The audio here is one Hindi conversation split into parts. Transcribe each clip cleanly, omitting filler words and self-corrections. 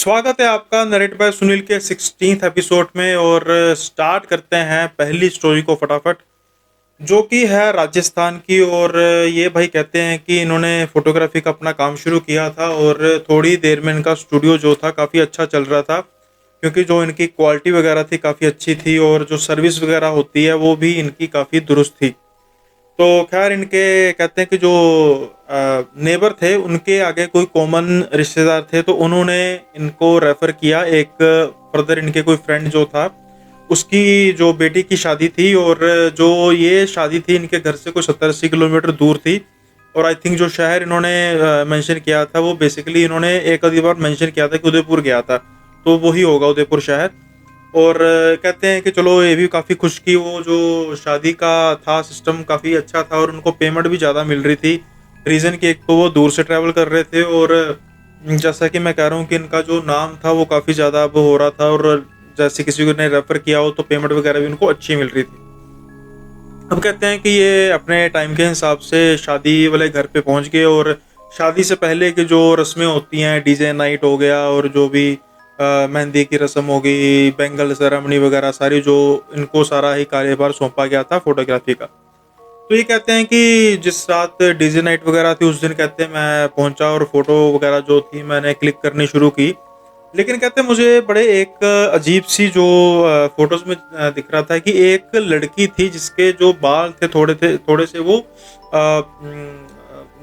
स्वागत है आपका नरेट बाय सुनील के 16th एपिसोड में। और स्टार्ट करते हैं पहली स्टोरी को फटाफट, जो कि है राजस्थान की। और ये भाई कहते हैं कि इन्होंने फोटोग्राफी का अपना काम शुरू किया था और थोड़ी देर में इनका स्टूडियो जो था काफ़ी अच्छा चल रहा था, क्योंकि जो इनकी क्वालिटी वगैरह थी काफ़ी अच्छी थी और जो सर्विस वगैरह होती है वो भी इनकी काफ़ी दुरुस्त थी। तो खैर इनके कहते हैं कि जो नेबर थे उनके आगे कोई कॉमन रिश्तेदार थे, तो उन्होंने इनको रेफर किया। एक फर्दर इनके कोई फ्रेंड जो था उसकी जो बेटी की शादी थी, और जो ये शादी थी इनके घर से कोई 70-80 किलोमीटर दूर थी। और आई थिंक जो शहर इन्होंने मेंशन किया था वो बेसिकली इन्होंने एक आधी बार मेंशन किया था कि उदयपुर गया था, तो वही होगा उदयपुर शहर। और कहते हैं कि चलो ये भी काफ़ी खुश की वो जो शादी का था सिस्टम काफ़ी अच्छा था और उनको पेमेंट भी ज़्यादा मिल रही थी। रीज़न कि एक तो वो दूर से ट्रैवल कर रहे थे, और जैसा कि मैं कह रहा हूँ कि इनका जो नाम था वो काफ़ी ज़्यादा अब हो रहा था, और जैसे किसी को ने रेफर किया हो तो पेमेंट वगैरह भी उनको अच्छी मिल रही थी। अब कहते हैं कि ये अपने टाइम के हिसाब से शादी वाले घर पे पहुंच गए, और शादी से पहले की जो रस्में होती हैं, डीजे नाइट हो गया और जो भी मेहंदी की रस्म हो गई, बैंगल सेरेमनी वगैरह सारी, जो इनको सारा ही कार्यभार सौंपा गया था फोटोग्राफी का। तो ये कहते हैं कि जिस रात डीजे नाइट वगैरह थी उस दिन कहते हैं मैं पहुंचा और फोटो वगैरह जो थी मैंने क्लिक करनी शुरू की। लेकिन कहते हैं मुझे बड़े एक अजीब सी जो फोटोज में दिख रहा था कि एक लड़की थी जिसके जो बाल थे थोड़े से वो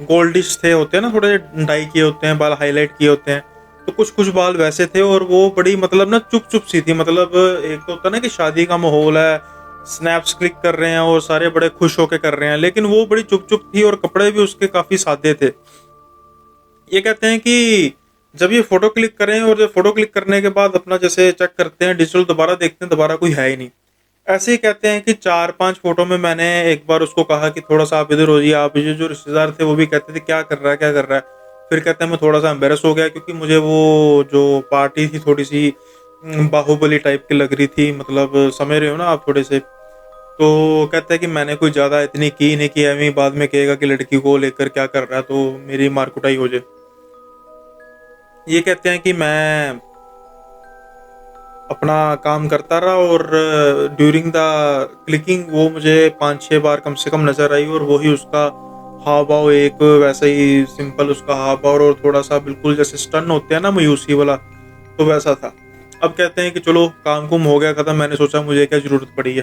गोल्डिश थे, होते हैं ना, थोड़े डाई किए होते हैं बाल, हाईलाइट किए होते हैं। तो कुछ कुछ बाल वैसे थे, और वो बड़ी मतलब ना चुप चुप सी थी। मतलब एक तो होता है ना कि शादी का माहौल है, स्नैप्स क्लिक कर रहे हैं और सारे बड़े खुश होके कर रहे हैं, लेकिन वो बड़ी चुप चुप थी और कपड़े भी उसके काफी सादे थे। ये कहते हैं कि जब ये फोटो क्लिक करें और जब फोटो क्लिक करने के बाद अपना जैसे चेक करते हैं डिजिटल, दोबारा देखते हैं, दोबारा कोई है ही नहीं। ऐसे ही कहते हैं कि 4-5 फोटो में मैंने एक बार उसको कहा कि थोड़ा सा आप इधर हो जाइए। आप जो रिश्तेदार थे वो भी कहते थे क्या कर रहा है क्या कर रहा है। फिर कहते हैं मैं थोड़ा सा एम्बेरस हो गया, क्योंकि मुझे वो जो पार्टी थी थोड़ी सी बाहुबली टाइप की लग रही थी। मतलब समझ रहे हो ना आप थोड़े से। तो कहता है कि मैंने कोई ज्यादा इतनी की नहीं कि एवं बाद में कहेगा कि लड़की को लेकर क्या कर रहा है, तो मेरी मार कुटाई हो जाए। ये कहते हैं कि मैं अपना काम करता रहा, और ड्यूरिंग द क्लिकिंग वो मुझे 5-6 बार कम से कम नजर आई, और वही उसका हाव भाव, एक वैसा ही सिंपल उसका हाव भाव, और थोड़ा सा बिल्कुल जैसे स्टन होते हैं ना मायूसी वाला, तो वैसा था। अब कहते हैं कि चलो काम कुम हो गया खत्म, मैंने सोचा मुझे क्या जरूरत पड़ी है।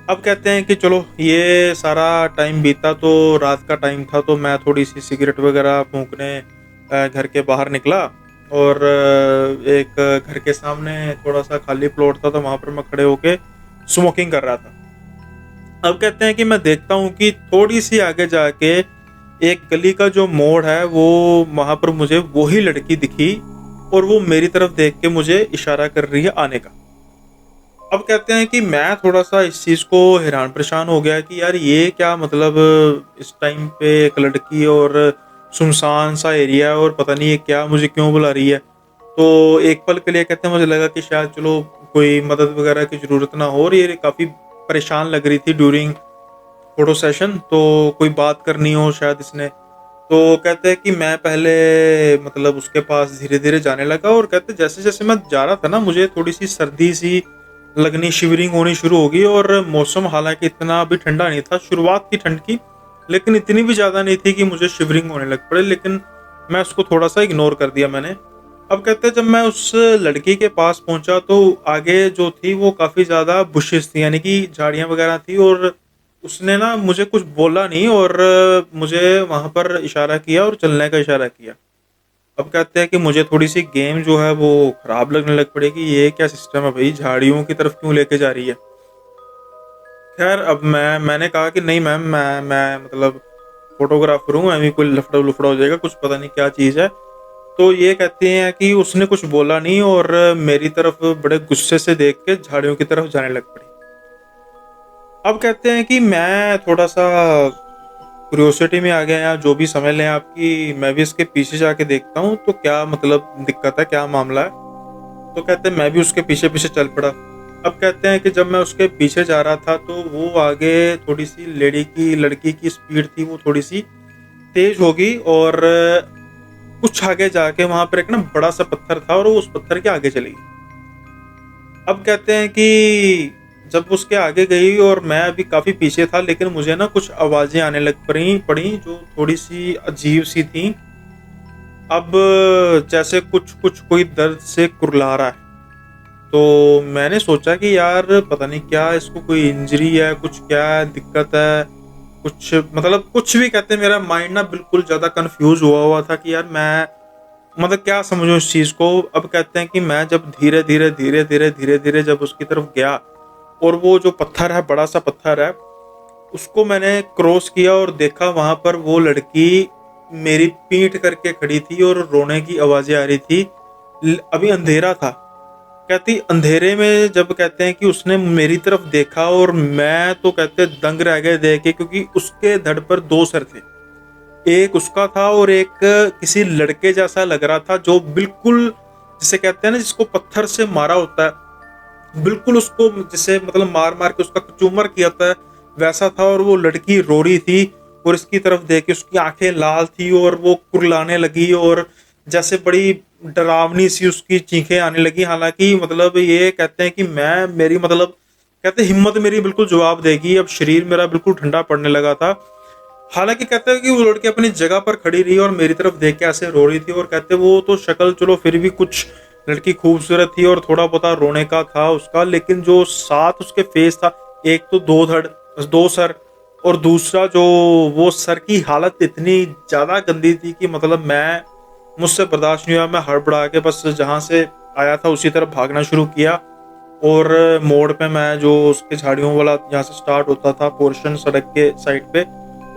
अब कहते हैं कि चलो ये सारा टाइम बीता, तो रात का टाइम था, तो मैं थोड़ी सी सिगरेट वगैरह फूंकने घर के बाहर निकला। और एक घर के सामने थोड़ा सा खाली प्लॉट था, तो वहां पर मैं खड़े होके स्मोकिंग कर रहा था। अब कहते हैं कि मैं देखता हूँ कि थोड़ी सी आगे जाके एक गली का जो मोड़ है वो, वहां पर मुझे वही लड़की दिखी, और वो मेरी तरफ देख के मुझे इशारा कर रही है आने का। अब कहते हैं कि मैं थोड़ा सा इस चीज को हैरान परेशान हो गया कि यार ये क्या मतलब, इस टाइम पे एक लड़की और सुनसान सा एरिया है, और पता नहीं ये क्या मुझे क्यों बुला रही है। तो एक पल के लिए कहते हैं मुझे लगा कि शायद चलो कोई मदद वगैरह की जरूरत ना हो, और ये काफी परेशान लग रही थी ड्यूरिंग फोटो सेशन, तो कोई बात करनी हो शायद इसने। तो कहते हैं कि मैं पहले मतलब उसके पास धीरे धीरे जाने लगा, और कहते जैसे जैसे मैं जा रहा था ना मुझे थोड़ी सी सर्दी सी लगनी, शिवरिंग होनी शुरू होगी। और मौसम हालांकि इतना अभी ठंडा नहीं था, शुरुआत थी ठंड की, लेकिन इतनी भी ज्यादा नहीं थी कि मुझे शिवरिंग होने लग पड़े। लेकिन मैं उसको थोड़ा सा इग्नोर कर दिया मैंने। अब कहते हैं जब मैं उस लड़की के पास पहुंचा तो आगे जो थी वो काफी ज्यादा बुशेस थी, यानी कि झाड़ियां वगैरह थी, और उसने ना मुझे कुछ बोला नहीं, और मुझे वहां पर इशारा किया और चलने का इशारा किया। अब कहते हैं कि मुझे थोड़ी सी गेम जो है वो खराब लगने लग पड़ेगी। ये क्या सिस्टम है भाई, झाड़ियों की तरफ क्यों लेके जा रही है। खैर अब मैंने कहा कि नहीं मैम, मैं मतलब फोटोग्राफर हूँ, अभी कोई लफड़ा लुफड़ा हो जाएगा, कुछ पता नहीं क्या चीज़ है। तो ये कहते हैं कि उसने कुछ बोला नहीं, और मेरी तरफ बड़े गुस्से से देख के झाड़ियों की तरफ जाने लग पड़ी। अब कहते हैं कि मैं थोड़ा सा क्यूरियोसिटी में आ गया, या जो भी समझ लें आपकी, मैं भी इसके पीछे जाके देखता हूँ तो क्या मतलब दिक्कत है, क्या मामला है। तो कहते हैं मैं भी उसके पीछे पीछे चल पड़ा। अब कहते हैं कि जब मैं उसके पीछे जा रहा था तो वो आगे थोड़ी सी लड़की की स्पीड थी वो थोड़ी सी तेज हो गई, और कुछ आगे जाके वहां पर एक ना बड़ा सा पत्थर था और वो उस पत्थर के आगे चली गई। अब कहते हैं कि जब उसके आगे गई और मैं अभी काफी पीछे था, लेकिन मुझे ना कुछ आवाजें आने लग पड़ी जो थोड़ी सी अजीब सी थी। अब जैसे कुछ कुछ कोई दर्द से कुरला रहा है। तो मैंने सोचा कि यार पता नहीं क्या इसको, कोई इंजरी है, कुछ क्या है, दिक्कत है, कुछ मतलब कुछ भी कहते हैं। मेरा माइंड ना बिल्कुल ज्यादा कंफ्यूज हुआ था कि यार मैं मतलब क्या समझूं इस चीज को। अब कहते हैं कि मैं जब धीरे धीरे जब उसकी तरफ गया और वो जो पत्थर है, बड़ा सा पत्थर है, उसको मैंने क्रॉस किया और देखा वहां पर वो लड़की मेरी पीठ करके खड़ी थी और रोने की आवाजें आ रही थी। अभी अंधेरा था। कहती अंधेरे में जब कहते हैं कि उसने मेरी तरफ देखा और मैं तो कहते दंग रह गए देख के, क्योंकि उसके धड़ पर दो सर थे। एक उसका था और एक किसी लड़के जैसा लग रहा था, जो बिल्कुल जिसे कहते हैं ना, जिसको पत्थर से मारा होता है, बिल्कुल उसको जिसे मतलब मार मार के उसका चूमर किया होता है, वैसा था। और वो लड़की रो रही थी और इसकी तरफ देख के उसकी आंखें लाल थी और वो कुर्लाने लगी और जैसे बड़ी डरावनी सी उसकी चीखें आने लगी। हालांकि मतलब ये कहते हैं कि मैं मेरी मतलब कहते हिम्मत मेरी बिल्कुल जवाब देगी, अब शरीर मेरा बिल्कुल ठंडा पड़ने लगा था। हालांकि कहते हैं कि वो लड़की अपनी जगह पर खड़ी रही और मेरी तरफ देख के ऐसे रो रही थी। और कहते वो तो शक्ल चलो फिर भी कुछ लड़की खूबसूरत थी और थोड़ा बहुत रोने का था उसका, लेकिन जो साथ उसके फेस था, एक तो दो सर, और दूसरा जो वो सर की हालत इतनी ज्यादा गंदी थी कि मतलब मैं मुझसे बर्दाश्त नहीं हुआ। मैं हड़बड़ा के बस जहां से आया था उसी तरफ भागना शुरू किया। और मोड़ पे मैं जो उसके झाड़ियों वाला जहाँ से स्टार्ट होता था पोर्शन सड़क के साइड पे,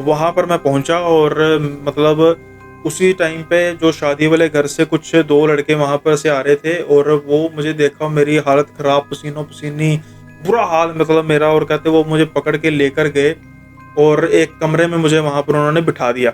वहां पर मैं पहुंचा। और मतलब उसी टाइम पे जो शादी वाले घर से कुछ दो लड़के वहां पर से आ रहे थे और वो मुझे देखा, मेरी हालत खराब, पसीनों पसीनी बुरा हाल मतलब मेरा। और कहते वो मुझे पकड़ के लेकर गए और एक कमरे में मुझे वहां पर उन्होंने बिठा दिया।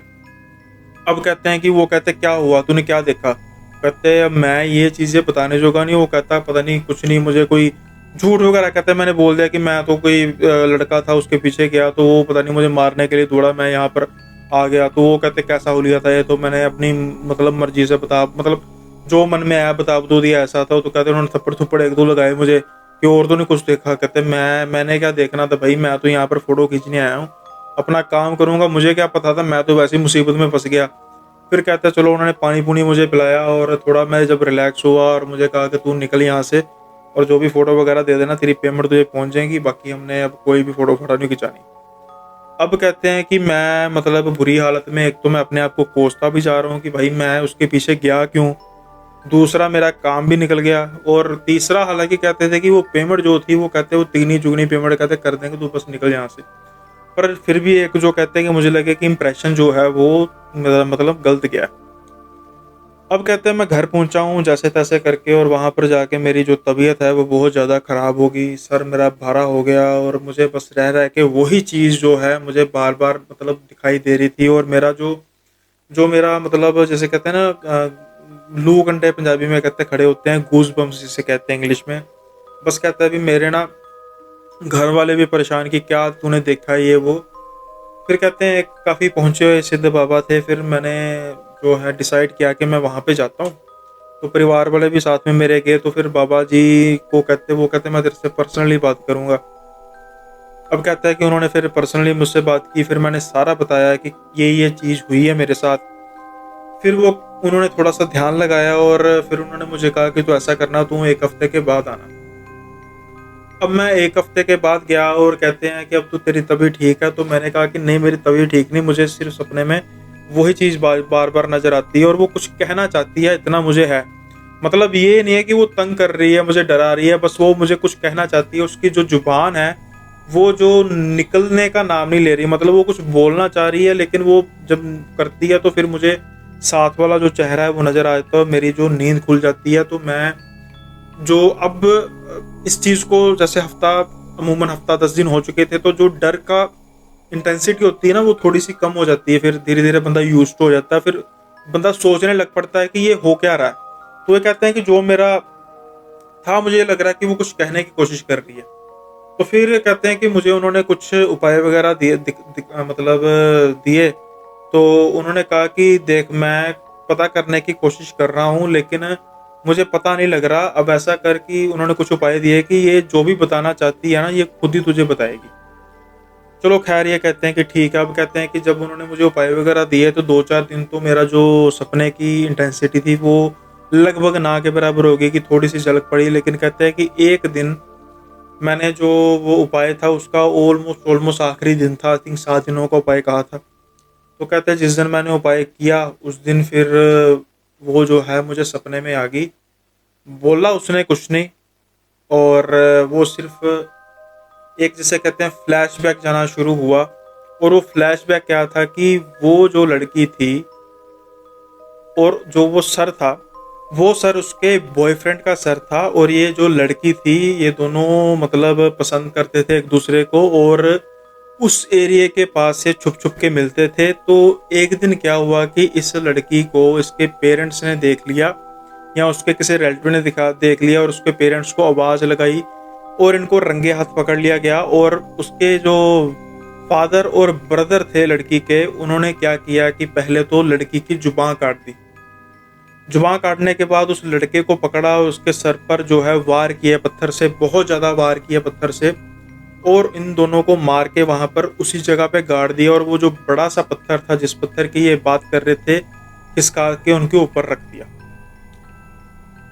अब कहते हैं कि वो कहते क्या हुआ, तूने क्या देखा? कहते अब मैं ये चीजें बताने जोगा नहीं। वो कहता पता नहीं कुछ नहीं, मुझे कोई झूठ वगैरह कहते हैं। मैंने बोल दिया कि मैं तो कोई लड़का था उसके पीछे गया, तो वो पता नहीं मुझे मारने के लिए दौड़ा, मैं यहाँ पर आ गया। तो वो कहते कैसा हो लिया था ये? तो मैंने अपनी मतलब मर्जी से बता मतलब जो मन में आया बता दो दिया, ऐसा था। तो कहते उन्होंने थप्पड़ थप्पड़ एक दो लगाए मुझे कि और तो नहीं कुछ देखा। कहते मैंने क्या देखना था भाई, मैं तो यहाँ पर फोटो खींचने आया हूँ, अपना काम करूंगा, मुझे क्या पता था, मैं तो वैसे ही मुसीबत में फंस गया। फिर कहता चलो उन्होंने पानी पुनी मुझे पिलाया और थोड़ा मैं जब रिलैक्स हुआ और मुझे कहा कि तू निकल यहाँ से और जो भी फोटो वगैरह दे देना, तेरी पेमेंट तुझे पहुंच जाएगी, बाकी हमने अब कोई भी फोटो फोटो नहीं खिंचानी। अब कहते हैं कि मैं मतलब बुरी हालत में, एक तो मैं अपने आप को कोसता भी जा रहा हूँ कि भाई मैं उसके पीछे गया क्यों, दूसरा मेरा काम भी निकल गया, और तीसरा हालांकि कहते थे कि वो पेमेंट जो थी वो कहते वो तीगनी चुगनी पेमेंट कहते कर देंगे, तू बस निकल यहाँ से। पर फिर भी एक जो कहते हैं कि मुझे लगे कि इम्प्रेशन जो है वो मेरा मतलब गलत गया। अब कहते हैं मैं घर पहुंचा हूँ जैसे तैसे करके, और वहां पर जाके मेरी जो तबीयत है वो बहुत ज़्यादा ख़राब हो गई, सर मेरा भारा हो गया और मुझे बस रह रह के वही चीज़ जो है मुझे बार बार मतलब दिखाई दे रही थी। और मेरा जो जो मेरा मतलब जैसे कहते हैं ना लू कंडे पंजाबी में कहते खड़े होते हैं, गूज बम्स जिसे कहते हैं इंग्लिश में। बस कहता है अभी मेरे ना घर वाले भी परेशान कि क्या तूने देखा ये वो। फिर कहते हैं एक काफ़ी पहुँचे हुए सिद्ध बाबा थे, फिर मैंने जो है डिसाइड किया कि मैं वहाँ पे जाता हूँ। तो परिवार वाले भी साथ में मेरे गए, तो फिर बाबा जी को कहते वो कहते मैं तेरे से पर्सनली बात करूँगा। अब कहता है कि उन्होंने फिर पर्सनली मुझसे बात की, फिर मैंने सारा बताया कि ये चीज़ हुई है मेरे साथ। फिर वो उन्होंने थोड़ा सा ध्यान लगाया और फिर उन्होंने मुझे कहा कि तू ऐसा करना, तू 1 हफ्ते के बाद आना। अब मैं 1 हफ्ते के बाद गया और कहते हैं कि अब तो तेरी तबीयत ठीक है। तो मैंने कहा कि नहीं मेरी तबीयत ठीक नहीं, मुझे सिर्फ सपने में वही चीज़ बार बार नजर आती है और वो कुछ कहना चाहती है, इतना मुझे है। मतलब ये नहीं है कि वो तंग कर रही है, मुझे डरा रही है, बस वो मुझे कुछ कहना चाहती है। उसकी जो जुबान है वो जो निकलने का नाम नहीं ले रही, मतलब वो कुछ बोलना चाह रही है लेकिन वो जब करती है तो फिर मुझे साथ वाला जो चेहरा है वो नजर आता है, मेरी जो नींद खुल जाती है। तो मैं जो अब इस चीज को जैसे अमूमन हफ्ता 10 दिन हो चुके थे, तो जो डर का इंटेंसिटी होती है ना वो थोड़ी सी कम हो जाती है। फिर धीरे धीरे बंदा यूज हो जाता है, फिर बंदा सोचने लग पड़ता है कि ये हो क्या रहा है। तो ये कहते हैं कि जो मेरा था मुझे लग रहा है कि वो कुछ कहने की कोशिश कर रही है। तो फिर कहते हैं कि मुझे उन्होंने कुछ उपाय वगैरह दिए मतलब दिए। तो उन्होंने कहा कि देख मैं पता करने की कोशिश कर रहा हूँ, लेकिन मुझे पता नहीं लग रहा। अब ऐसा कर कि उन्होंने कुछ उपाय दिए कि ये जो भी बताना चाहती है ना, ये खुद ही तुझे बताएगी। चलो खैर, ये कहते हैं कि ठीक है। अब कहते हैं कि जब उन्होंने मुझे उपाय वगैरह दिए तो 2-4 दिन तो मेरा जो सपने की इंटेंसिटी थी वो लगभग ना के बराबर हो गई, कि थोड़ी सी झलक पड़ी। लेकिन कहते हैं कि एक दिन मैंने जो वो उपाय था उसका ऑलमोस्ट ऑलमोस्ट आखिरी दिन था, आई थिंक 7 दिनों का उपाय कहा था। तो कहते हैं जिस दिन मैंने उपाय किया उस दिन फिर वो जो है मुझे सपने में आ गई। बोला उसने कुछ नहीं, और वो सिर्फ एक, जिसे कहते हैं, फ्लैशबैक जाना शुरू हुआ। और वो फ्लैशबैक क्या था कि वो जो लड़की थी और जो वो सर था, वो सर उसके बॉयफ्रेंड का सर था, और ये जो लड़की थी ये दोनों मतलब पसंद करते थे एक दूसरे को, और उस एरिया के पास से छुप छुप के मिलते थे। तो एक दिन क्या हुआ कि इस लड़की को इसके पेरेंट्स ने देख लिया, या उसके किसी रिलेटिव ने दिखा देख लिया, और उसके पेरेंट्स को आवाज़ लगाई और इनको रंगे हाथ पकड़ लिया गया। और उसके जो फादर और ब्रदर थे लड़की के, उन्होंने क्या किया कि पहले तो लड़की की जुबान काट दी। जुबान काटने के बाद उस लड़के को पकड़ा और उसके सर पर जो है वार किए पत्थर से, बहुत ज़्यादा वार किए पत्थर से, और इन दोनों को मार के वहां पर उसी जगह पे गाड़ दिया। और वो जो बड़ा सा पत्थर था जिस पत्थर की ये बात कर रहे थे, खिसका के उनके ऊपर रख दिया।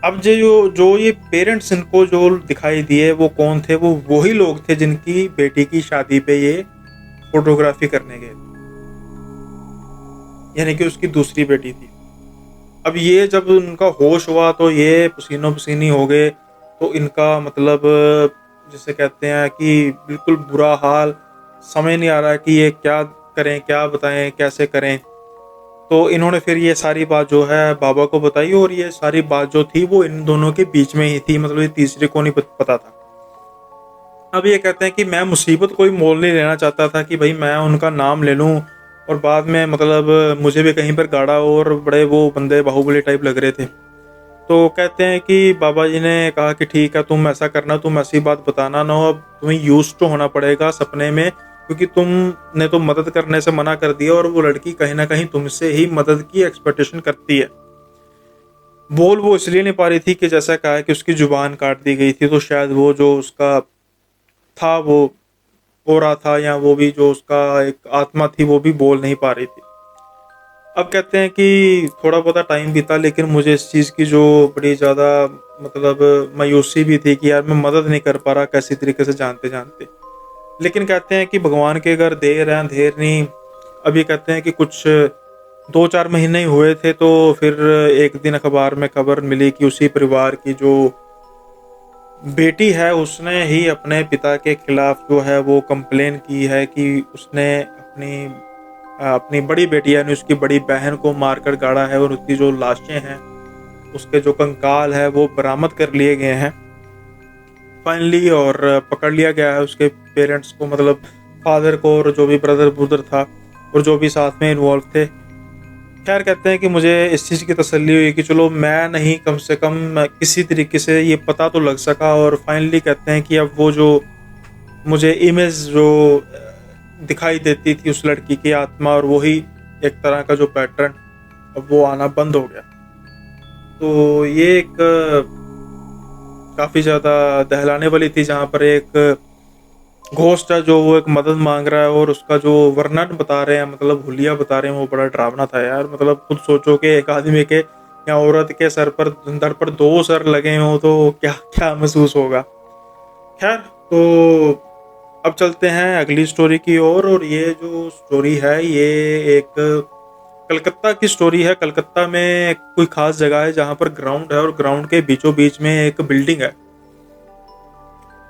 अब जो ये पेरेंट्स इनको जो दिखाई दिए वो कौन थे? वो वही लोग थे जिनकी बेटी की शादी पे ये फोटोग्राफी करने गए थे, यानी कि उसकी दूसरी बेटी थी। अब ये जब उनका होश हुआ तो ये पसीनो पसीनी हो गए। तो इनका मतलब जिसे कहते हैं कि बिल्कुल बुरा हाल, समझ नहीं आ रहा है कि ये क्या करें, क्या बताएं, कैसे करें। तो इन्होंने फिर ये सारी बात जो है बाबा को बताई, और ये सारी बात जो थी वो इन दोनों के बीच में ही थी, मतलब ये तीसरे को नहीं पता था। अब ये कहते हैं कि मैं मुसीबत कोई मोल नहीं लेना चाहता था कि भाई मैं उनका नाम ले लूं और बाद में मतलब मुझे भी कहीं पर गाड़ा, और बड़े वो बंदे बाहुबली टाइप लग रहे थे। तो कहते हैं कि बाबा जी ने कहा कि ठीक है, तुम ऐसा करना, तुम ऐसी बात बताना ना हो, अब तुम्हें यूज टू होना पड़ेगा सपने में, क्योंकि तुमने तो मदद करने से मना कर दिया, और वो लड़की कहीं ना कहीं तुमसे ही मदद की एक्सपेक्टेशन करती है। बोल वो इसलिए नहीं पा रही थी कि जैसा कहा है कि उसकी जुबान काट दी गई थी, तो शायद वो जो उसका था वो हो रहा था, या वो भी जो उसका एक आत्मा थी वो भी बोल नहीं पा रही थी। अब कहते हैं कि थोड़ा बहुत टाइम बीता, लेकिन मुझे इस चीज़ की जो बड़ी ज़्यादा मतलब मायूसी भी थी कि यार मैं मदद नहीं कर पा रहा कैसी तरीके से जानते जानते। लेकिन कहते हैं कि भगवान के अगर देर है अंधेर नहीं। अभी कहते हैं कि कुछ 2-4 महीने ही हुए थे, तो फिर एक दिन अखबार में खबर मिली कि उसी परिवार की जो बेटी है उसने ही अपने पिता के खिलाफ जो है वो कंप्लेन की है कि उसने अपनी बड़ी बेटी यानी उसकी बड़ी बहन को मारकर गाड़ा है, और उसकी जो लाशें हैं, उसके जो कंकाल है वो बरामद कर लिए गए हैं फाइनली, और पकड़ लिया गया है उसके पेरेंट्स को, मतलब फादर को, और जो भी ब्रदर ब्रदर था और जो भी साथ में इन्वॉल्व थे। खैर कहते हैं कि मुझे इस चीज़ की तसल्ली हुई कि चलो मैं नहीं, कम से कम किसी तरीके से ये पता तो लग सका। और फाइनली कहते हैं कि अब वो जो मुझे इमेज जो दिखाई देती थी उस लड़की की आत्मा, और वही एक तरह का जो पैटर्न, अब वो आना बंद हो गया। तो ये एक काफ़ी ज़्यादा दहलाने वाली थी, जहाँ पर एक घोस्ट है जो वो एक मदद मांग रहा है, और उसका जो वर्णन बता रहे हैं, मतलब हुलिया बता रहे हैं, वो बड़ा डरावना था यार। मतलब खुद सोचो कि एक आदमी के या औरत के सर पर 2 सर लगे हों तो क्या क्या महसूस होगा। खैर, तो अब चलते हैं अगली स्टोरी की ओर। और ये जो स्टोरी है ये एक कलकत्ता की स्टोरी है। कलकत्ता में कोई खास जगह है जहाँ पर ग्राउंड है, और ग्राउंड के बीचों बीच में एक बिल्डिंग है।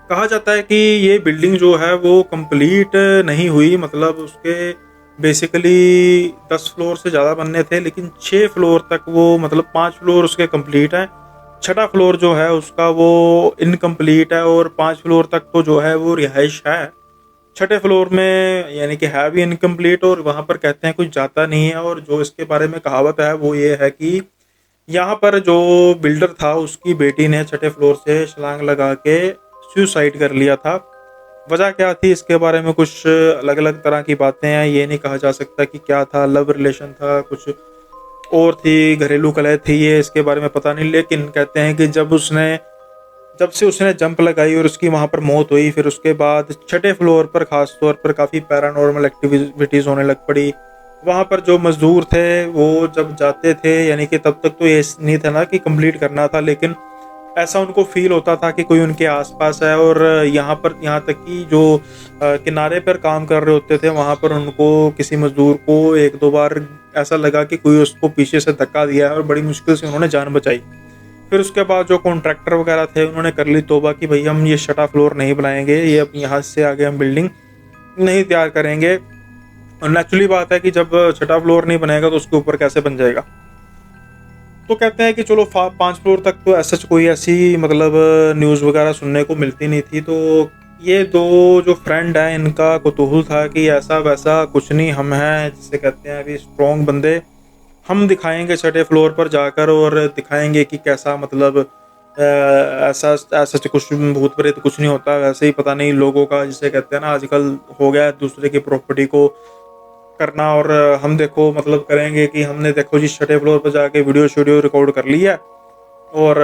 कहा जाता है कि ये बिल्डिंग जो है वो कंप्लीट नहीं हुई, मतलब उसके बेसिकली 10 फ्लोर से ज़्यादा बनने थे, लेकिन 6 फ्लोर तक वो, मतलब 5 फ्लोर उसके कंप्लीट हैं, छठा फ्लोर जो है उसका वो इनकम्प्लीट है, और 5 फ्लोर तक तो जो है वो रिहाइश है। छठे फ्लोर में यानी कि है भी इनकम्प्लीट, और वहाँ पर कहते हैं कुछ जाता नहीं है। और जो इसके बारे में कहावत है वो ये है कि यहाँ पर जो बिल्डर था उसकी बेटी ने छठे फ्लोर से छलांग लगा के सुसाइड कर लिया था। वजह क्या थी इसके बारे में कुछ अलग अलग तरह की बातें हैं, ये नहीं कहा जा सकता कि क्या था, लव रिलेशन था कुछ, और थी, घरेलू कलह थी ये, इसके बारे में पता नहीं। लेकिन कहते हैं कि जब से उसने जंप लगाई और उसकी वहाँ पर मौत हुई, फिर उसके बाद छठे फ्लोर पर खास तौर पर काफ़ी पैरानॉर्मल एक्टिविटीज़ होने लग पड़ी। वहाँ पर जो मजदूर थे वो जब जाते थे, यानी कि तब तक तो ये नहीं था ना कि कंप्लीट करना था, लेकिन ऐसा उनको फील होता था कि कोई उनके आसपास है। और यहाँ तक कि जो किनारे पर काम कर रहे होते थे वहाँ पर उनको, किसी मजदूर को एक दो बार ऐसा लगा कि कोई उसको पीछे से धक्का दिया है और बड़ी मुश्किल से उन्होंने जान बचाई। फिर उसके बाद जो कॉन्ट्रैक्टर वगैरह थे उन्होंने कर ली तौबा कि भाई हम ये छठा फ्लोर नहीं बनाएंगे, ये अब यहाँ से आगे हम बिल्डिंग नहीं तैयार करेंगे। और नेचुरली बात है कि जब छठा फ्लोर नहीं बनेगा तो उसके ऊपर कैसे बन जाएगा। तो कहते हैं कि चलो 5 फ्लोर तक तो ऐसा कोई ऐसी मतलब न्यूज़ वगैरह सुनने को मिलती नहीं थी। तो ये दो जो फ्रेंड हैं इनका कुतूहल था कि ऐसा वैसा कुछ नहीं, हम हैं जिसे कहते हैं अभी स्ट्रॉन्ग बंदे, हम दिखाएंगे छठे फ्लोर पर जाकर और दिखाएंगे कि कैसा मतलब ऐसा ऐसा कुछ भूत प्रेत कुछ नहीं होता। वैसे ही पता नहीं लोगों का, जिसे कहते हैं ना आजकल हो गया दूसरे की प्रॉपर्टी को करना। और हम देखो मतलब करेंगे कि हमने देखो जी छठे फ्लोर पर जाके वीडियो रिकॉर्ड कर लिया, और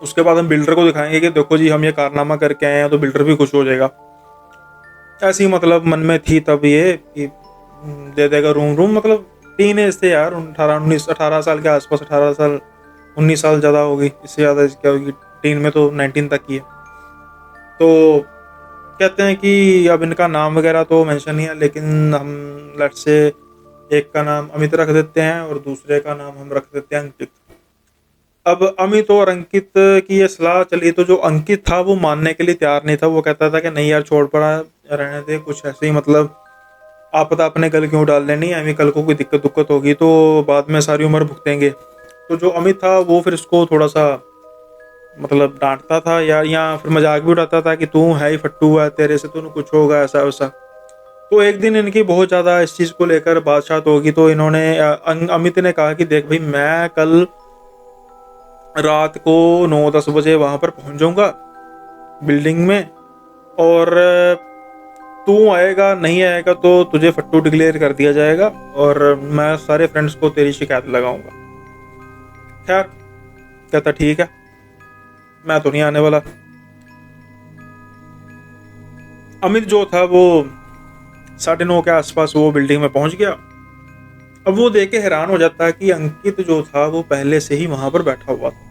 उसके बाद हम बिल्डर को दिखाएंगे कि देखो जी हम ये कारनामा करके आए हैं, तो बिल्डर भी खुश हो जाएगा। ऐसी मतलब मन में थी तब ये कि दे देगा रूम मतलब टीन एज थे यार, 18 साल के आसपास, 18 साल 19 साल ज़्यादा होगी, इससे ज़्यादा क्या होगी, टीन में तो 19 तक की है। तो कहते हैं कि अब इनका नाम वगैरह तो मेंशन नहीं है, लेकिन हम लेट्स से एक का नाम अमित रख देते हैं और दूसरे का नाम हम रख देते हैं अंकित। अब अमित और अंकित की ये सलाह चली, तो जो अंकित था वो मानने के लिए तैयार नहीं था। वो कहता था कि नहीं यार छोड़ पड़ा रहने दे, कुछ ऐसे ही मतलब आपदा अपने गल क्यों डाल लेनी, हमें कल को कोई दिक्कत होगी तो बाद में सारी उम्र भुगतेंगे। तो जो अमित था वो फिर इसको थोड़ा सा मतलब डांटता था या फिर मजाक भी उड़ाता था कि तू है ही फट्टू है, तेरे से तो कुछ होगा ऐसा वैसा। तो एक दिन इनकी बहुत ज़्यादा इस चीज़ को लेकर बातचीत होगी, तो इन्होंने अमित ने कहा कि देख भाई मैं कल रात को 9-10 बजे वहाँ पर पहुँच जाऊँगा बिल्डिंग में, और तू आएगा नहीं आएगा तो तुझे फट्टू डिक्लेयर कर दिया जाएगा और मैं सारे फ्रेंड्स को तेरी शिकायत लगाऊंगा। खैर कहता ठीक है, मैं तो नहीं आने वाला। अमित जो था वो 9:30 के आसपास वो बिल्डिंग में पहुंच गया। अब वो देख के हैरान हो जाता है कि अंकित जो था वो पहले से ही वहां पर बैठा हुआ था।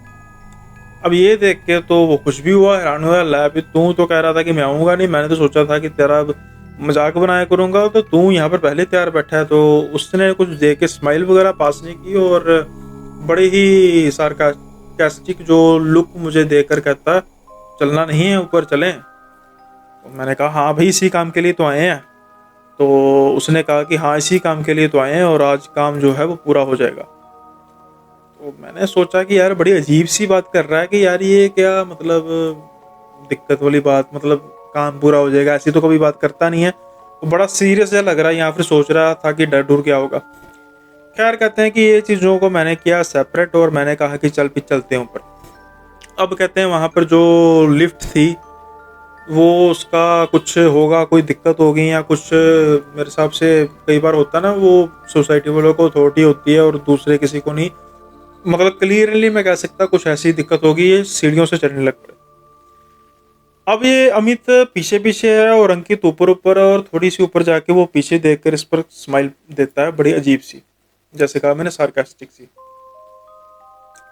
अब ये देख के तो वो कुछ भी हुआ, हैरान हुआ, ला भी तू तो कह रहा था कि मैं आऊंगा नहीं, मैंने तो सोचा था कि तेरा मजाक बनाया करूंगा, तो तू यहाँ पर पहले तैयार बैठा है। तो उसने कुछ देख के स्माइल वगैरह पास नहीं की और बड़े ही सार्कास्टिक जो लुक मुझे देखकर कहता चलना नहीं है ऊपर चलें। तो मैंने कहा हाँ भाई इसी काम के लिए तो आए हैं। तो उसने कहा कि हाँ इसी काम के लिए तो आए हैं और आज काम जो है वो पूरा हो जाएगा। तो मैंने सोचा कि यार बड़ी अजीब सी बात कर रहा है कि यार ये क्या मतलब दिक्कत वाली बात, मतलब काम पूरा हो जाएगा ऐसी तो कभी बात करता नहीं है। तो बड़ा सीरियस सा लग रहा है, यहाँ फिर सोच रहा था कि डर क्या होगा। खैर कहते हैं कि ये चीज़ों को मैंने किया सेपरेट और मैंने कहा कि चलते हैं ऊपर। अब कहते हैं वहाँ पर जो लिफ्ट थी वो उसका कुछ होगा, कोई दिक्कत होगी या कुछ, मेरे हिसाब से कई बार होता ना वो सोसाइटी वालों को अथॉरिटी होती है और दूसरे किसी को नहीं, मतलब क्लियरली मैं कह सकता कुछ ऐसी दिक्कत होगी, ये सीढ़ियों से चढ़ने लग पड़े। अब ये अमित पीछे पीछे है और अंकित ऊपर ऊपर, और थोड़ी सी ऊपर जाके वो पीछे देखकर इस पर स्माइल देता है, बड़ी अजीब सी, जैसे कहा मैंने सार्कास्टिक सी।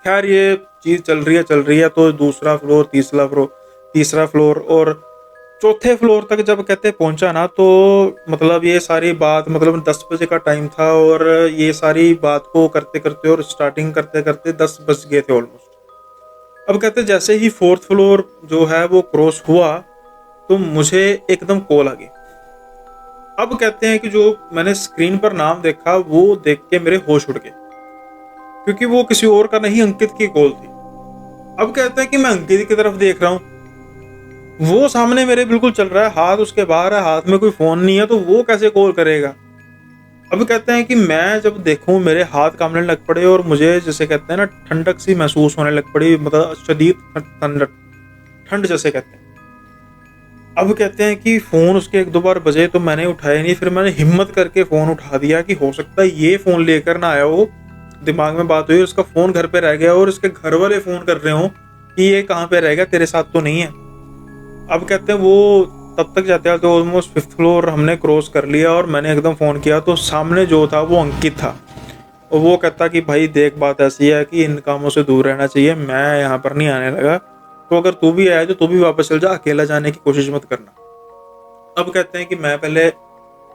खैर ये चीज चल रही है तो दूसरा फ्लोर, तीसरा फ्लोर और चौथे फ्लोर तक जब कहते पहुंचा ना, तो मतलब ये सारी बात, मतलब 10 बजे का टाइम था और ये सारी बात को करते करते और स्टार्टिंग करते करते 10 बज गए थे ऑलमोस्ट। अब कहते जैसे ही 4th फ्लोर जो है वो क्रॉस हुआ तो मुझे एकदम कॉल आ गई। अब कहते हैं कि जो मैंने स्क्रीन पर नाम देखा वो देख के मेरे होश उड़ गए, क्योंकि वो किसी और का नहीं अंकित की कॉल थी। अब कहते हैं कि मैं अंकित की तरफ देख रहा हूँ, वो सामने मेरे बिल्कुल चल रहा है, हाथ उसके बाहर है, हाथ में कोई फोन नहीं है, तो वो कैसे कॉल करेगा। अब कहते हैं कि मैं जब देखूं मेरे हाथ कांपने लग पड़े और मुझे जैसे कहते हैं ना ठंडक सी महसूस होने लग पड़ी, मतलब शदीद ठंड जैसे कहते हैं। अब कहते हैं कि फ़ोन उसके 1-2 बार बजे तो मैंने उठाया नहीं, फिर मैंने हिम्मत करके फ़ोन उठा दिया कि हो सकता है ये फ़ोन लेकर ना आया हो। दिमाग में बात हुई, उसका फ़ोन घर पे रह गया और उसके घर वाले फ़ोन कर रहे हों कि ये कहाँ पे रह गया, तेरे साथ तो नहीं है। अब कहते हैं वो तब तक जाते-जाते ऑलमोस्ट 5th फ्लोर हमने क्रॉस कर लिया और मैंने एकदम फ़ोन किया तो सामने जो था वो अंकित था। और वो कहता कि भाई देख, बात ऐसी है कि इन कामों से दूर रहना चाहिए, मैं यहाँ पर नहीं आने लगा। तो अगर तू भी आया तो तू भी वापस चल जा, अकेला जाने की कोशिश मत करना। अब कहते हैं कि मैं पहले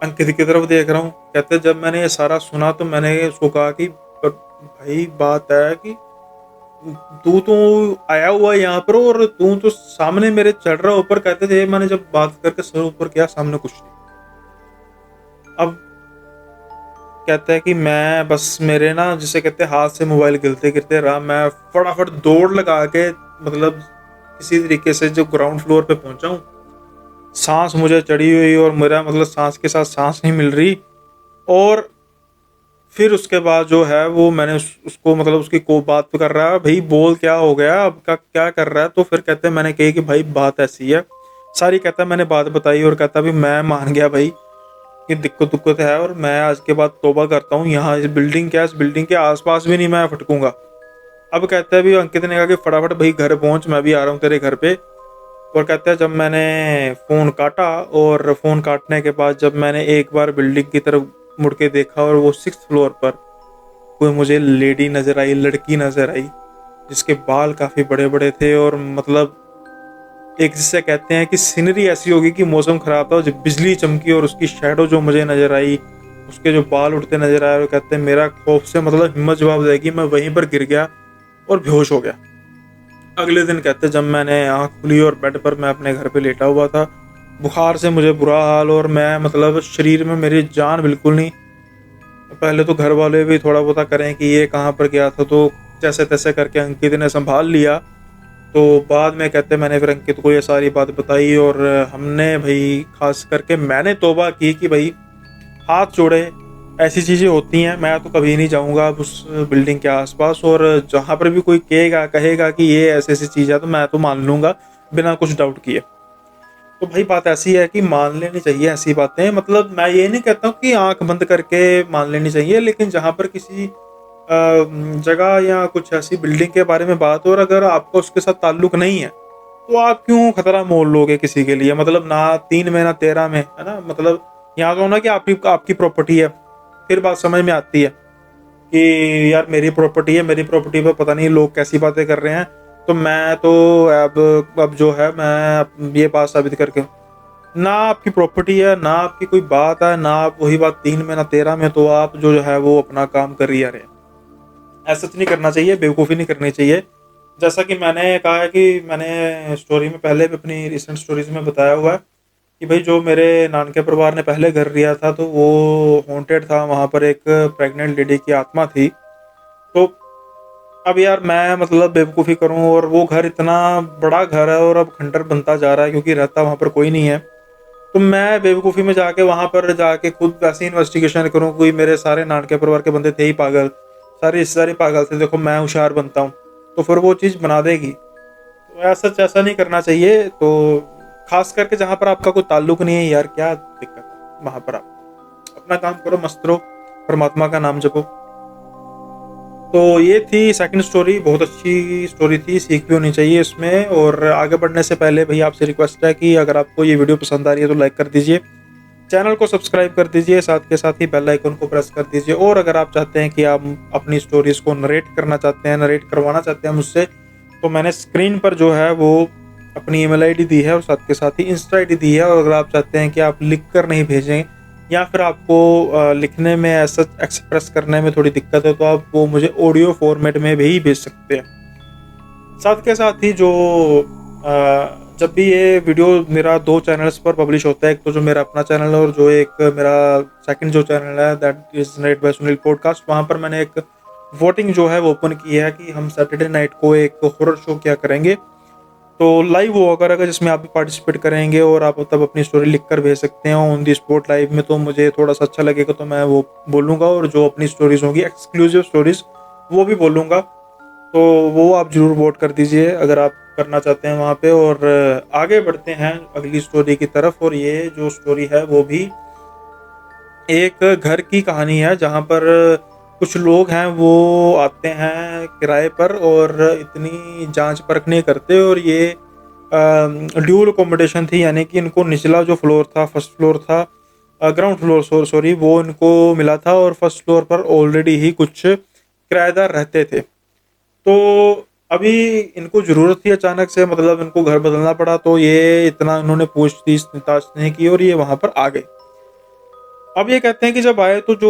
अंकित की तरफ देख रहा हूँ। कहते हैं जब मैंने ये सारा सुना तो मैंने उसको कहा कि भाई बात है कि तू तो आया हुआ है यहाँ पर और तू तो सामने मेरे चढ़ रहा ऊपर। कहते थे मैंने जब बात करके सर ऊपर किया, सामने कुछ नहीं। अब कहता है कि मैं बस मेरे ना जिसे कहते हैं हाथ से मोबाइल गिरते गिरते रहा, मैं फटाफट दौड़ लगा के मतलब किसी तरीके से जो ग्राउंड फ्लोर पे पहुंचा हूँ। सांस मुझे चढ़ी हुई और मेरा मतलब सांस के साथ सांस नहीं मिल रही। और फिर उसके बाद जो है वो मैंने उसको मतलब उसकी को बात तो कर रहा है, भाई बोल क्या हो गया, अब का क्या कर रहा है। तो फिर कहते हैं मैंने कही कि भाई बात ऐसी है सारी। कहता है मैंने बात बताई और कहता भी मैं मान गया भाई कि दिक्कत दुक्कत है और मैं आज के बाद तौबा करता हूँ, यहाँ इस बिल्डिंग क्या इस बिल्डिंग के आसपास भी नहीं मैं फटकूंगा। अब कहता है भी अंकित ने कहा कि फटाफट भाई घर पहुंच, मैं भी आ रहा हूँ तेरे घर पे। और कहता है जब मैंने फ़ोन काटा और फ़ोन काटने के बाद जब मैंने एक बार बिल्डिंग की तरफ मुड़ के देखा और वो 6th फ्लोर पर कोई मुझे लेडी नज़र आई, लड़की नज़र आई, जिसके बाल काफ़ी बड़े बड़े थे और मतलब एक जिसे कहते हैं कि सीनरी ऐसी होगी कि मौसम ख़राब था, जब बिजली चमकी और उसकी शैडो जो मुझे नज़र आई, उसके जो बाल उड़ते नज़र आए, और कहते हैं मेरा खौफ से मतलब हिम्मत जवाब देगी, मैं वहीं पर गिर गया और बेहोश हो गया। अगले दिन कहते जब मैंने आँख खुली और बेड पर मैं अपने घर पे लेटा हुआ था, बुखार से मुझे बुरा हाल और मैं मतलब शरीर में मेरी जान बिल्कुल नहीं। पहले तो घर वाले भी थोड़ा बहुत करें कि ये कहाँ पर गया था, तो जैसे तैसे करके अंकित ने संभाल लिया। तो बाद में कहते मैंने फिर अंकित को ये सारी बात बताई और हमने भाई खास करके मैंने तौबा की कि भाई हाथ जोड़े, ऐसी चीज़ें होती हैं, मैं तो कभी नहीं जाऊँगा अब उस बिल्डिंग के आसपास। और जहाँ पर भी कोई कहेगा कि ये ऐसी ऐसी चीज़ है तो मैं तो मान लूँगा बिना कुछ डाउट किए। तो भाई बात ऐसी है कि मान लेनी चाहिए ऐसी बातें, मतलब मैं ये नहीं कहता हूँ कि आंख बंद करके मान लेनी चाहिए, लेकिन जहाँ पर किसी जगह या कुछ ऐसी बिल्डिंग के बारे में बात हो और अगर आपका उसके साथ ताल्लुक नहीं है तो आप क्यों खतरा मोल लोगे किसी के लिए, मतलब ना 3 में ना 13 में, है ना। मतलब यहाँ तो ना कि आपकी आपकी प्रॉपर्टी है, फिर बात समझ में आती है कि यार मेरी प्रॉपर्टी है, मेरी प्रॉपर्टी पर पता नहीं लोग कैसी बातें कर रहे हैं। तो मैं तो अब जो है मैं ये बात साबित करके, ना आपकी प्रॉपर्टी है ना आपकी कोई बात है, ना आप वही बात 3 में ना 13 में, तो आप जो है वो अपना काम कर ही आ रहे हैं। ऐसा तो नहीं करना चाहिए, बेवकूफ़ी नहीं करनी चाहिए। जैसा कि मैंने कहा है कि मैंने स्टोरी में पहले भी अपनी रिसेंट स्टोरीज में बताया हुआ है कि भाई जो मेरे नानके परिवार ने पहले घर लिया था तो वो हॉन्टेड था, वहाँ पर एक प्रेग्नेंट लेडी की आत्मा थी। तो अब यार मैं मतलब बेवकूफ़ी करूँ और वो घर इतना बड़ा घर है और अब खंडर बनता जा रहा है क्योंकि रहता वहाँ पर कोई नहीं है। तो मैं बेवकूफ़ी में जाके वहाँ पर जाके खुद वैसे इन्वेस्टिगेशन करूँ, कोई मेरे सारे नानके परिवार के बंदे थे ही पागल, सारे रिश्तेदार पागल थे, देखो मैं होशियार बनता हूँ तो फिर वो चीज़ बना देगी। तो ऐसा नहीं करना चाहिए। तो खास करके जहाँ पर आपका कोई ताल्लुक नहीं है, यार क्या दिक्कत है, वहाँ पर आप अपना काम करो, मस्त रहो, परमात्मा का नाम जपो। तो ये थी सेकंड स्टोरी, बहुत अच्छी स्टोरी थी, सीख भी होनी चाहिए इसमें। और आगे बढ़ने से पहले भाई आपसे रिक्वेस्ट है कि अगर आपको ये वीडियो पसंद आ रही है तो लाइक कर दीजिए, चैनल को सब्सक्राइब कर दीजिए, साथ के साथ ही बेल आइकन को प्रेस कर दीजिए। और अगर आप चाहते हैं कि आप अपनी स्टोरीज़ को नरेट करना चाहते हैं, नरेट करवाना चाहते हैं मुझसे, तो मैंने स्क्रीन पर जो है वो अपनी ईमेल आईडी दी है और साथ के साथ ही इंस्टा आईडी दी है। और अगर आप चाहते हैं कि आप लिख कर नहीं भेजें या फिर आपको लिखने में ऐसा एक्सप्रेस करने में थोड़ी दिक्कत है तो आप वो मुझे ऑडियो फॉर्मेट में भी भेज सकते हैं। साथ के साथ ही जो जब भी ये वीडियो मेरा 2 चैनल्स पर पब्लिश होता है, एक तो जो मेरा अपना चैनल है और जो एक मेरा सेकंड जो चैनल है that is net by Sunil podcast, वहाँ पर मैंने एक वोटिंग जो है वो ओपन की है कि हम सैटरडे नाइट को एक हॉरर शो क्या करेंगे। तो लाइव वो अगर जिसमें आप भी पार्टिसिपेट करेंगे और आप तब अपनी स्टोरी लिख कर भेज सकते हैं ऑन दी स्पॉट लाइव में, तो मुझे थोड़ा सा अच्छा लगेगा, तो मैं वो बोलूँगा। और जो अपनी स्टोरीज होंगी एक्सक्लूसिव स्टोरीज वो भी बोलूँगा। तो वो आप ज़रूर वोट कर दीजिए अगर आप करना चाहते हैं वहाँ पे। और आगे बढ़ते हैं अगली स्टोरी की तरफ। और ये जो स्टोरी है वो भी एक घर की कहानी है, जहाँ पर कुछ लोग हैं वो आते हैं किराए पर और इतनी जांच परख नहीं करते। और ये ड्यूल अकोमोडेशन थी, यानी कि इनको निचला जो फ्लोर था, फर्स्ट फ्लोर था, ग्राउंड फ्लोर सॉरी, वो इनको मिला था। और फर्स्ट फ्लोर पर ऑलरेडी ही कुछ किराएदार रहते थे। तो अभी इनको ज़रूरत थी अचानक से, मतलब इनको घर बदलना पड़ा, तो ये इतना इन्होंने पूछ-ताछ नहीं की और ये वहाँ पर आ गए। अब ये कहते हैं कि जब आए तो जो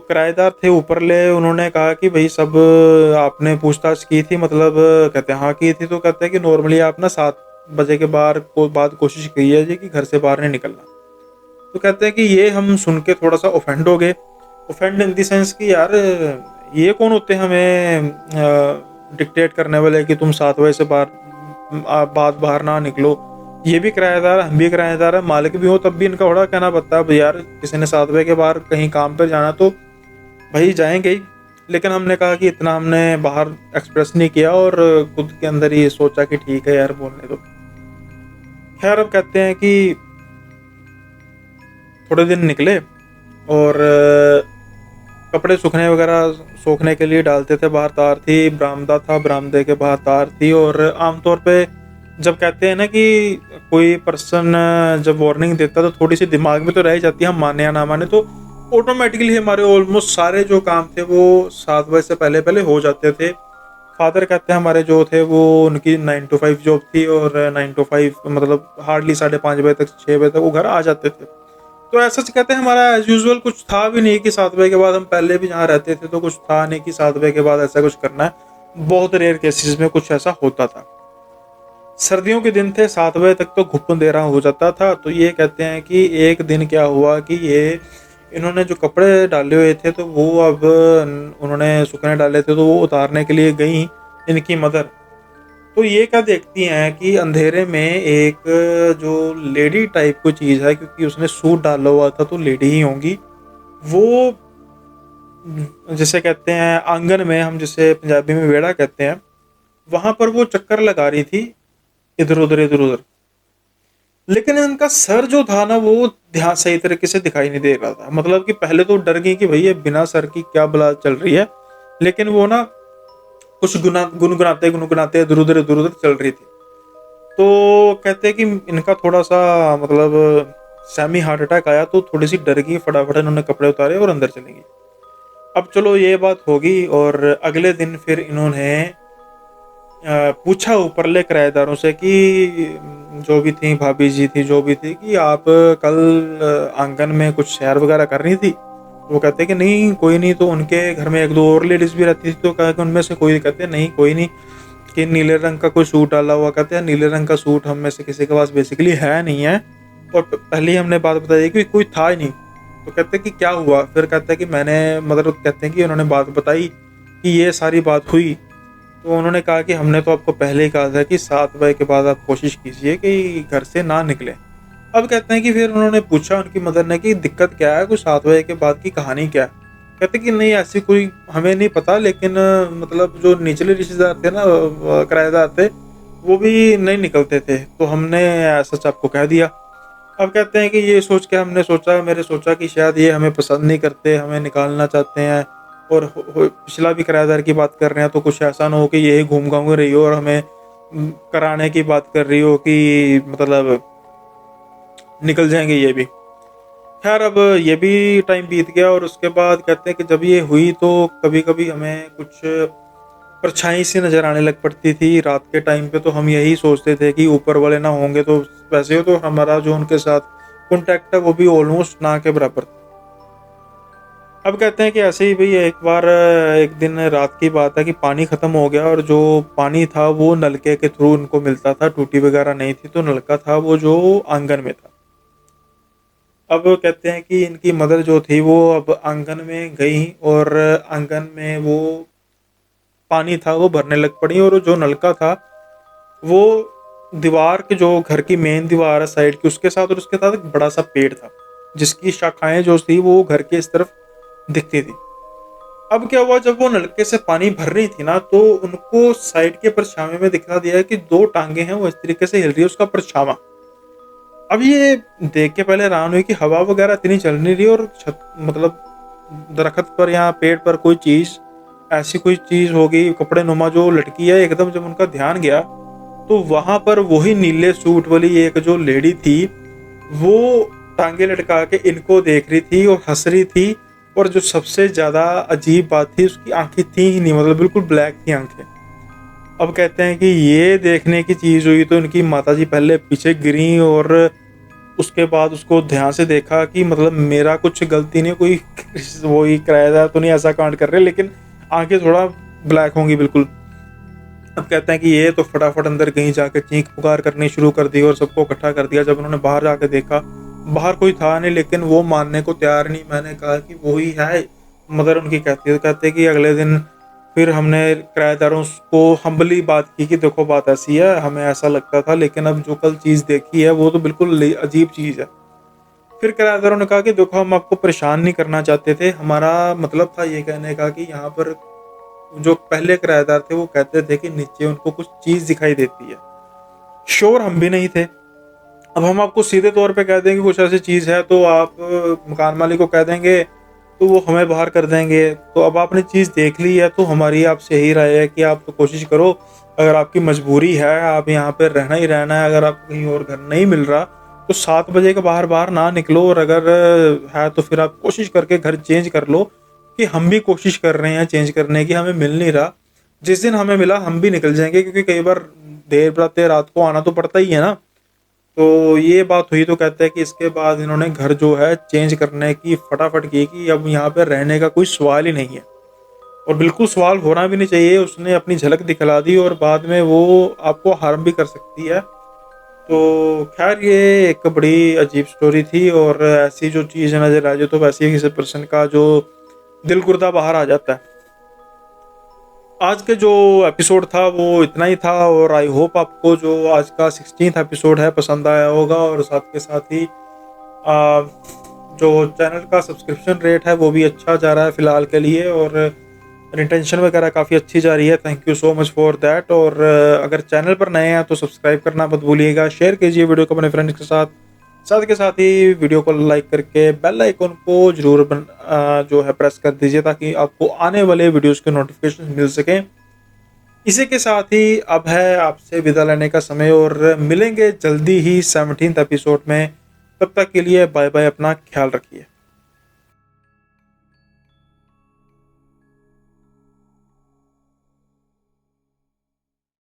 किराएदार थे ऊपरले, उन्होंने कहा कि भई सब आपने पूछताछ की थी? मतलब कहते हैं हाँ की थी। तो कहते हैं कि नॉर्मली आप ना 7 बजे के बाद कोशिश कीजिए जी कि घर से बाहर नहीं निकलना। तो कहते हैं कि ये हम सुन के थोड़ा-सा ऑफेंड हो गए। ऑफेंड इन द सेंस कि यार ये कौन होते हैं हमें डिक्टेट करने वाले कि तुम 7 बजे से बाद बाहर ना निकलो। ये भी किराएदार, हम भी किराएदार हैं, मालिक भी हो, तब भी इनका बड़ा कहना बनता है, "भई यार किसी ने 7 बजे के बाहर कहीं काम पर जाना तो भई जाएँगे ही।" लेकिन हमने कहा कि इतना हमने बाहर एक्सप्रेस नहीं किया और खुद के अंदर ही सोचा कि ठीक है यार बोलने दो। खैर अब कहते हैं कि थोड़े दिन निकले और कपड़े सूखने वगैरह सूखने के लिए डालते थे, बाहर तार थी, बरामदा था, बरामदे के बाहर तार थी। और आमतौर पे जब कहते हैं ना कि कोई पर्सन जब वार्निंग देता है तो थोड़ी सी दिमाग में तो रह ही जाती है, हम माने या ना माने। तो ऑटोमेटिकली हमारे ऑलमोस्ट सारे जो काम थे वो 7 बजे से पहले-पहले हो जाते थे। फादर कहते हैं हमारे जो थे वो, उनकी 9 टू 5 जॉब थी और 9 टू 5 मतलब हार्डली साढ़े 5 बजे तक, 6 बजे तक वो घर आ जाते थे। तो ऐसा कहते हैं हमारा एज़ यूजुअल कुछ था भी नहीं कि 7 बजे के बाद, हम पहले भी जहाँ रहते थे तो कुछ था नहीं कि 7 बजे के बाद ऐसा कुछ करना है। बहुत रेयर केसेस में कुछ ऐसा होता था। सर्दियों के दिन थे, 7 बजे तक तो घुप अंधेरा हो जाता था। तो ये कहते हैं कि एक दिन क्या हुआ कि ये इन्होंने जो कपड़े डाले हुए थे तो वो अब उन्होंने सूखने डाले थे तो वो उतारने के लिए गईं इनकी मदर। तो ये क्या देखती हैं कि अंधेरे में एक जो लेडी टाइप कोई चीज़ है, क्योंकि उसने सूट डाला हुआ था तो लेडी ही होंगी। वो जिसे कहते हैं आंगन में, हम जिसे पंजाबी में वेड़ा कहते हैं, वहां पर वो चक्कर लगा रही थी इधर उधर इधर उधर। लेकिन इनका सर जो था ना वो ध्यान सही तरीके से दिखाई नहीं दे रहा था। मतलब कि पहले तो डर गई कि भैया बिना सर की क्या बला चल रही है। लेकिन वो ना कुछ गुनगुनाते गुनगुनाते इधर उधर चल रही थी। तो कहते हैं कि इनका थोड़ा-सा मतलब सेमी हार्ट अटैक आया तो थोड़ी-सी डर गई, फटाफट इन्होंने कपड़े उतारे और अंदर चली गई। अब चलो ये बात होगी। और अगले दिन फिर इन्होंने पूछा ऊपरले किराएदारों से कि जो भी थी, भाभी जी थी, जो भी थी, कि आप कल आंगन में कुछ सैर वगैरह कर रही थी? वो कहते हैं कि नहीं कोई नहीं। तो उनके घर में 1-2 और लेडीज़ भी रहती थी, तो कहा कि उनमें से कोई, कहते हैं नहीं कोई नहीं। कि नीले रंग का कोई सूट डाला हुआ, कहते हैं नीले रंग का सूट हम में से किसी के पास बेसिकली है नहीं है। और पहले ही हमने बात बताई कि कोई था ही नहीं। तो कहते हैं कि क्या हुआ? फिर कहते हैं कि मैंने, मतलब कहते हैं कि उन्होंने बात बताई कि ये सारी बात हुई। तो उन्होंने कहा कि हमने तो आपको पहले ही कहा था कि 7 बजे के बाद आप कोशिश कीजिए कि घर से ना निकलें। अब कहते हैं कि फिर उन्होंने पूछा उनकी मदर ने कि दिक्कत क्या है? कोई 7 बजे के बाद की कहानी क्या है? कहते कि नहीं ऐसी कोई हमें नहीं पता, लेकिन मतलब जो निचले रिश्तेदार थे ना, किराएदार थे, वो भी नहीं निकलते थे, तो हमने सच आपको कह दिया। अब कहते हैं कि ये सोच के हमने सोचा, मैंने सोचा कि शायद ये हमें पसंद नहीं करते, हमें निकालना चाहते हैं। और पिछला भी किराएदार की बात कर रहे हैं, तो कुछ ऐसा ना हो कि यही घूम-घाम के रही हो और हमें कराने की बात कर रही हो कि मतलब निकल जाएँगे ये भी। खैर अब ये भी टाइम बीत गया और उसके बाद कहते हैं कि जब ये हुई तो कभी-कभी हमें कुछ परछाई सी नज़र आने लग पड़ती थी रात के टाइम पे। तो हम यही सोचते थे कि ऊपर वाले ना होंगे तो वैसे हो तो हमारा जो उनके साथ कॉन्टैक्ट है वो भी ऑलमोस्ट ना के बराबर था। अब कहते हैं कि ऐसे ही भई एक बार एक दिन रात की बात है कि पानी ख़त्म हो गया और जो पानी था वो नलके के थ्रू उनको मिलता था, टूटी वगैरह नहीं थी, तो नलका था वो जो आंगन में था। अब कहते हैं कि इनकी मदर जो थी वो अब आंगन में गई और आंगन में वो पानी था वो भरने लग पड़ी। और जो नलका था वो दीवार के, जो घर की मेन दीवार है साइड की, उसके साथ और उसके साथ एक बड़ा-सा पेड़ था, जिसकी शाखाएँ जो थी वो घर के इस तरफ दिखती थी। अब क्या हुआ, जब वो नलके से पानी भर रही थी ना, तो उनको साइड के परछावे में दिखा दिया कि 2 टाँगें हैं वो इस तरीके से हिल रही है, उसका परछावा। अब ये देख के पहले हैरान हुई कि हवा वगैरह इतनी चल नहीं रही, और छत मतलब दरख्त पर या पेड़ पर कोई चीज़, ऐसी कोई चीज़ होगी कपड़े नुमा जो लटकी है। एकदम जब उनका ध्यान गया, तो वहाँ पर वही नीले सूट वाली एक जो लेडी थी, वो टाँगे लटका के इनको देख रही थी और हँस रही थी। और जो सबसे ज़्यादा अजीब बात थी, उसकी आँखें थी ही नहीं, मतलब बिल्कुल ब्लैक थी आँखें। अब कहते हैं कि ये देखने की चीज़ हुई तो इनकी माताजी पहले पीछे गिरीं, और उसके बाद उसको ध्यान से देखा कि मतलब मेरा कुछ गलती नहीं, कोई वही किराएदार तो नहीं ऐसा कांड कर रहे, लेकिन आंखें थोड़ा ब्लैक होंगी बिल्कुल। अब कहते हैं कि ये तो फटाफट अंदर कहीं जाके चीख पुकार करनी शुरू कर दी और सबको इकट्ठा कर दिया। जब उन्होंने बाहर जाके देखा, बाहर कोई था नहीं, लेकिन वो मानने को तैयार नहीं। मैंने कहा कि वही है, मदर उनकी कहती है। कहते कि अगले दिन फिर हमने किराएदारों को हम्बली बात की कि देखो बात ऐसी है, हमें ऐसा लगता था, लेकिन अब जो कल चीज़ देखी है वो तो बिल्कुल अजीब चीज़ है। फिर किराएदारों ने कहा कि देखो हम आपको परेशान नहीं करना चाहते थे, हमारा मतलब था ये कहने का कि यहाँ पर जो पहले किराएदार थे वो कहते थे कि नीचे उनको कुछ चीज़ दिखाई देती है। श्योर हम भी नहीं थे। अब हम आपको सीधे तौर पे कह देंगे कुछ ऐसी चीज़ है, तो आप मकान मालिक को कह देंगे तो वो हमें बाहर कर देंगे। तो अब आपने चीज़ देख ली है, तो हमारी आपसे यही राय है कि आप तो कोशिश करो, अगर आपकी मजबूरी है, आप यहाँ पे रहना ही रहना है, अगर आपको कहीं और घर नहीं मिल रहा, तो 7 बजे के बाहर बाहर ना निकलो। और अगर है तो फिर आप कोशिश करके घर चेंज कर लो, कि हम भी कोशिश कर रहे हैं चेंज करने की, हमें मिल नहीं रहा। जिस दिन हमें मिला हम भी निकल जाएंगे, क्योंकि कई बार देर रात रात को आना तो पड़ता ही है ना। तो ये बात हुई, तो कहते हैं कि इसके बाद इन्होंने घर जो है चेंज करने की फटाफट की कि अब यहाँ पे रहने का कोई सवाल ही नहीं है, और बिल्कुल सवाल होना भी नहीं चाहिए। उसने अपनी झलक दिखला दी और बाद में वो आपको हार्म भी कर सकती है। तो खैर ये एक बड़ी अजीब स्टोरी थी, और ऐसी जो चीज़ नज़र आ जाए तो वैसे ही किसी पर्सन का जो दिल गुर्दा बाहर आ जाता है। आज के जो एपिसोड था वो इतना ही था, और आई होप आपको जो आज का 16th एपिसोड है पसंद आया होगा। और साथ के साथ ही जो चैनल का सब्सक्रिप्शन रेट है वो भी अच्छा जा रहा है फ़िलहाल के लिए, और रिटेंशन वगैरह काफ़ी अच्छी जा रही है। Thank you so much for that. और अगर चैनल पर नए हैं तो सब्सक्राइब करना मत भूलिएगा, शेयर कीजिए वीडियो को अपने फ्रेंड्स के साथ। साथ के साथ ही वीडियो को लाइक करके बेल आइकन को जरूर जो है प्रेस कर दीजिए, ताकि आपको आने वाले वीडियोस के नोटिफिकेशन मिल सकें। इसी के साथ ही अब है आपसे विदा लेने का समय, और मिलेंगे जल्दी ही 17th एपिसोड में। तब तक के लिए बाय बाय, अपना ख्याल रखिए।